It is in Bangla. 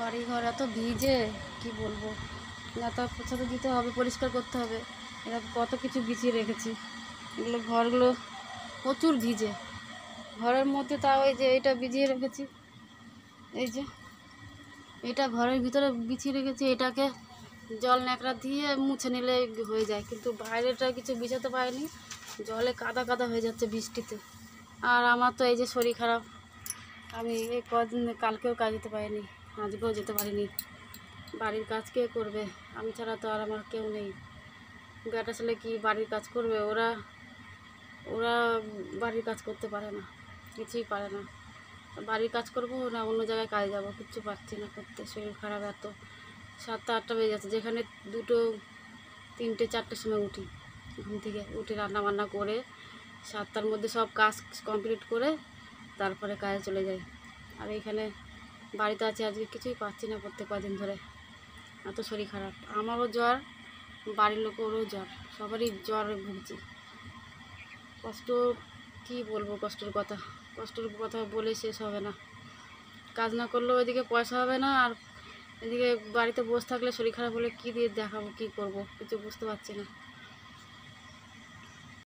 বাড়ি ঘর এত ভিজে কি বলবো। নেতা পোছাতে দিতে হবে, পরিষ্কার করতে হবে। এরা কত কিছু বিছিয়ে রেখেছি, এগুলো ঘরগুলো প্রচুর ভিজে। ঘরের মধ্যে তাও এই যে এটা বিছিয়ে রেখেছি, এই যে এটা ঘরের ভিতরে বিছিয়ে রেখেছি, এটাকে জল ন্যাকড়া দিয়ে মুছে নিলে হয়ে যায়, কিন্তু বাইরেটা কিছু বিছাতে পারিনি, জলে কাদা কাদা হয়ে যাচ্ছে বৃষ্টিতে। আর আমার তো এই যে শরীর খারাপ, আমি এই কদিন কালকেও কাজ যেতে পারিনি, আজকেও যেতে পারিনি। বাড়ির কাজ কে করবে? আমি ছাড়া তো আর আমার কেউ নেই। বেটা ছেলে কি বাড়ির কাজ করবে? ওরা ওরা বাড়ির কাজ করতে পারে না, কিছুই পারে না। বাড়ির কাজ করবো না অন্য জায়গায় কাজে যাবো, কিচ্ছু পারছি না করতে, শরীর খারাপ এত। 7টা 8টা বেজে যাচ্ছে, যেখানে 2টো 3টে 4টের সময় উঠি, ঘুম থেকে উঠে রান্না বান্না করে 7টার মধ্যে সব কাজ কমপ্লিট করে তারপরে কাজে চলে যাই। আর এইখানে বাড়িতে আছি, আজকে কিছুই পাচ্ছি না করতে, কদিন ধরে এত শরীর খারাপ। আমারও জ্বর, বাড়ির লোকেরও জ্বর, সবারই জ্বর ভুগছি। কষ্ট কি বলবো, কষ্টের কথা বলে শেষ হবে না। কাজ না করলেও ওইদিকে পয়সা হবে না, আর এদিকে বাড়িতে বসে থাকলে শরীর খারাপ হলে কী দিয়ে দেখাবো, কী করবো, কিছু বুঝতে পারছি না।